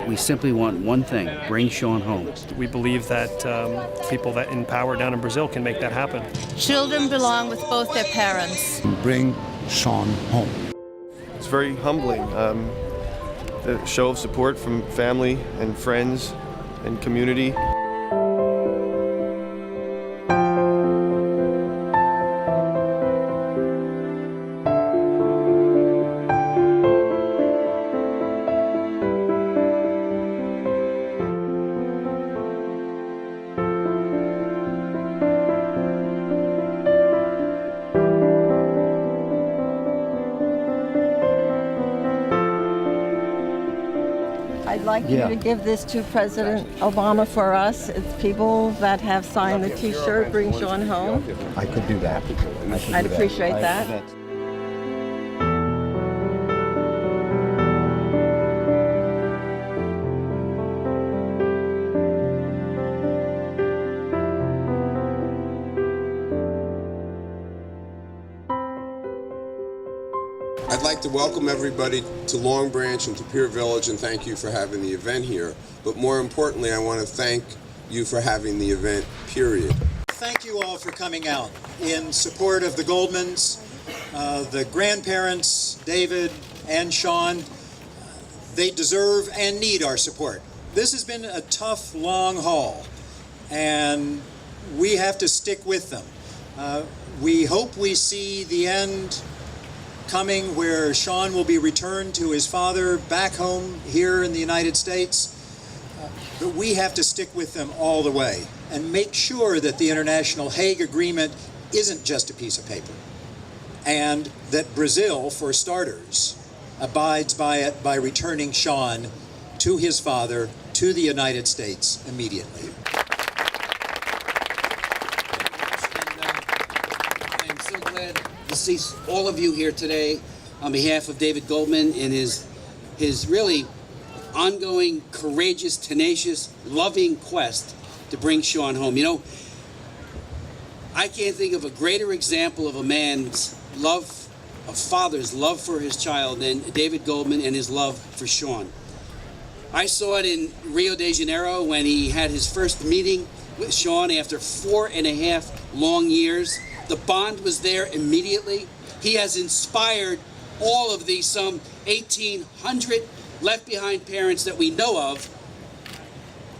We simply want one thing: bring Sean home. We believe that people that in power down in Brazil can make that happen. Children belong with both their parents. Bring Sean home. It's very humbling. The show of support from family and friends and community. I'd like you to give this to President Obama for us. It's people that have signed the T-shirt, Bring Sean Home. I could do that. I'd appreciate that. I'd like to welcome everybody to Long Branch and to Pier Village and thank you for having the event here. But more importantly, I want to thank you for having the event, period. Thank you all for coming out in support of the Goldmans, the grandparents, David and Sean. They deserve and need our support. This has been a tough, long haul, and we have to stick with them. We hope we see the end coming where Sean will be returned to his father back home here in the United States. But we have to stick with them all the way and make sure that the International Hague Agreement isn't just a piece of paper, and that Brazil, for starters, abides by it by returning Sean to his father, to the United States immediately. I'm so glad to see all of you here today on behalf of David Goldman and his really ongoing, courageous, tenacious, loving quest to bring Sean home. You know, I can't think of a greater example of a man's love, a father's love for his child than David Goldman and his love for Sean. I saw it in Rio de Janeiro when he had his first meeting with Sean after 4.5 long years. The bond was there immediately. He has inspired all of these some 1,800 left behind parents that we know of.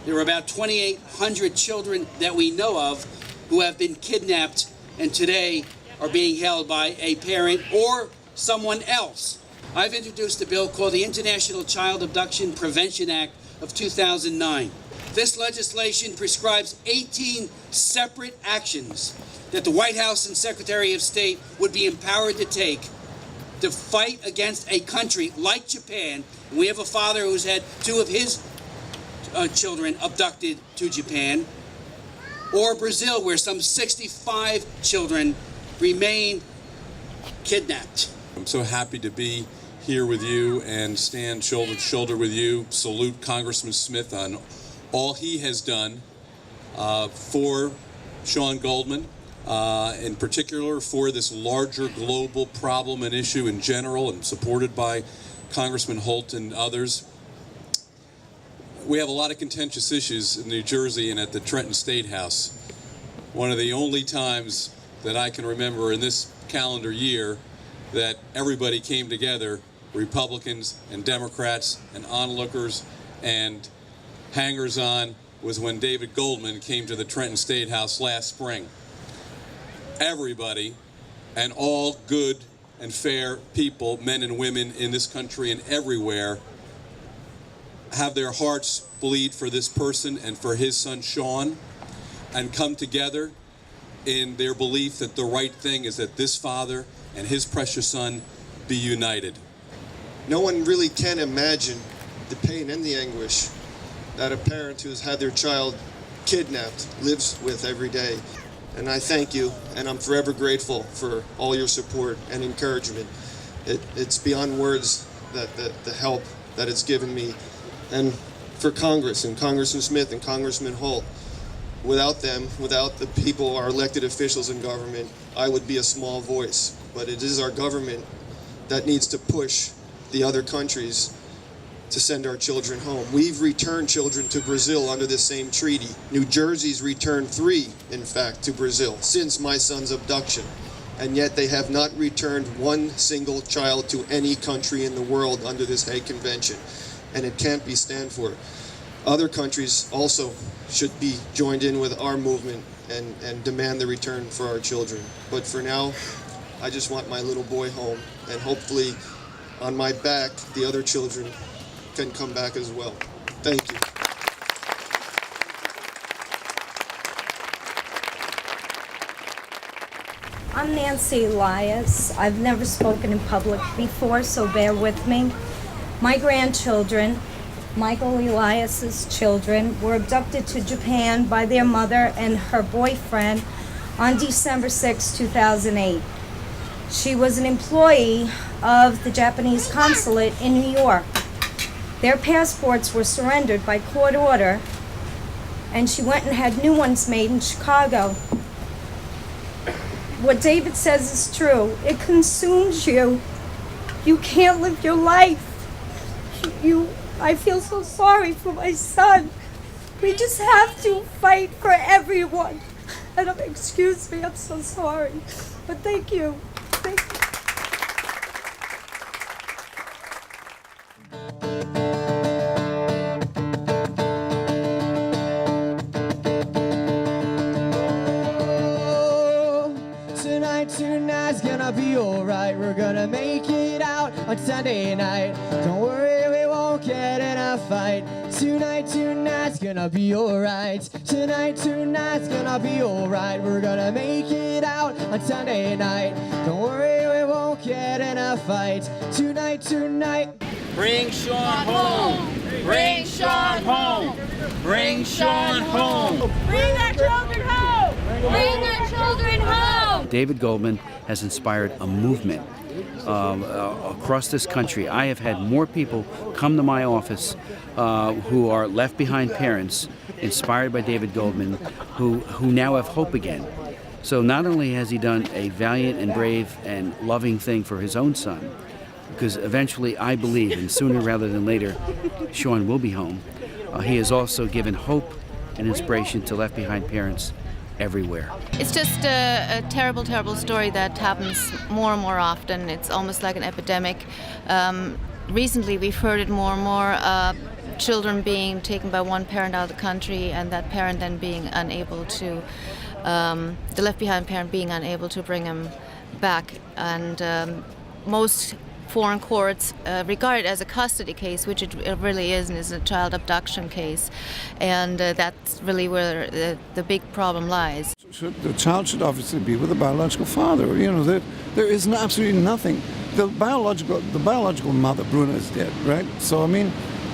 There are about 2,800 children that we know of who have been kidnapped and today are being held by a parent or someone else. I've introduced a bill called the International Child Abduction Prevention Act of 2009. This legislation prescribes 18 separate actions that the White House and Secretary of State would be empowered to take to fight against a country like Japan. We have a father who's had 2 of his children abducted to Japan, or Brazil, where some 65 children remain kidnapped. I'm so happy to be here with you and stand shoulder to shoulder with you. Salute Congressman Smith on all he has done for Sean Goldman, in particular for this larger global problem and issue in general, and supported by Congressman Holt and others. We have a lot of contentious issues in New Jersey and at the Trenton State House. One of the only times that I can remember in this calendar year that everybody came together, Republicans and Democrats and onlookers and hangers-on, was when David Goldman came to the Trenton State House last spring. Everybody and all good and fair people, men and women in this country and everywhere, have their hearts bleed for this person and for his son Sean, and come together in their belief that the right thing is that this father and his precious son be united. No one really can imagine the pain and the anguish that a parent who's had their child kidnapped lives with every day. And I thank you, and I'm forever grateful for all your support and encouragement. It's beyond words that the help that it's given me. And for Congress and Congressman Smith and Congressman Holt, without them, without the people, our elected officials in government, I would be a small voice. But it is our government that needs to push the other countries to send our children home. We've returned children to Brazil under the same treaty. New Jersey's returned 3, in fact, to Brazil since my son's abduction. And yet they have not returned one single child to any country in the world under this Hague Convention. And it can't be stand for. Other countries also should be joined in with our movement and demand the return for our children. But for now, I just want my little boy home, and hopefully on my back, the other children can come back as well. Thank you. I'm Nancy Elias. I've never spoken in public before, so bear with me. My grandchildren, Michael Elias's children, were abducted to Japan by their mother and her boyfriend on December 6, 2008. She was an employee of the Japanese consulate in New York. Their passports were surrendered by court order, and she went and had new ones made in Chicago. What David says is true. It consumes you. You can't live your life. I feel so sorry for my son. We just have to fight for everyone. And excuse me, I'm so sorry. But thank you. Thank you. Tonight's gonna be alright. We're gonna make it out on Sunday night. Don't worry, we won't get in a fight. Tonight's gonna be alright. Tonight's gonna be alright. We're gonna make it out on Sunday night. Don't worry, we won't get in a fight. Tonight. Bring Sean home! Bring Sean home! Bring Sean home! Bring our children home! Bring our children home! David Goldman has inspired a movement across this country. I have had more people come to my office who are left behind parents, inspired by David Goldman, who now have hope again. So not only has he done a valiant and brave and loving thing for his own son, because eventually I believe, and sooner rather than later, Sean will be home, he has also given hope and inspiration to left behind parents everywhere. It's just a terrible, terrible story that happens more and more often. It's almost like an epidemic. Recently we've heard it more and more, children being taken by one parent out of the country, and that parent then being unable to, the left behind parent being unable to bring him back. And most foreign courts regard it as a custody case, which it really isn't. It's a child abduction case, and that's really where the big problem lies. The child should obviously be with the biological father. You know, there is absolutely nothing. The biological mother, Bruna, is dead, right? So I mean,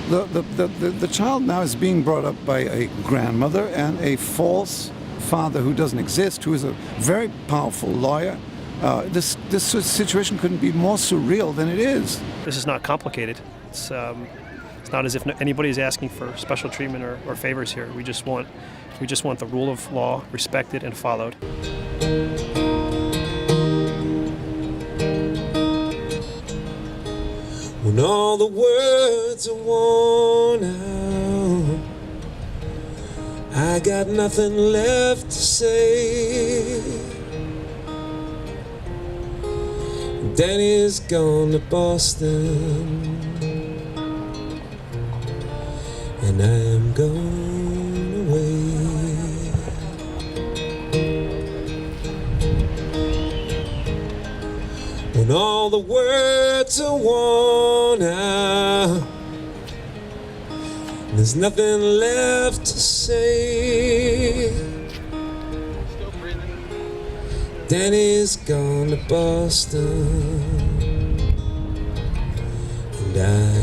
the child now is being brought up by a grandmother and a false father who doesn't exist, who is a very powerful lawyer. This situation couldn't be more surreal than it is. This is not complicated. It's not as if anybody is asking for special treatment or favors here. We just want the rule of law respected and followed. When all the words are worn out, I got nothing left to say. Danny's gone to Boston, and I am going away. When all the words are worn out, there's nothing left to say. Danny's gone to Boston, and I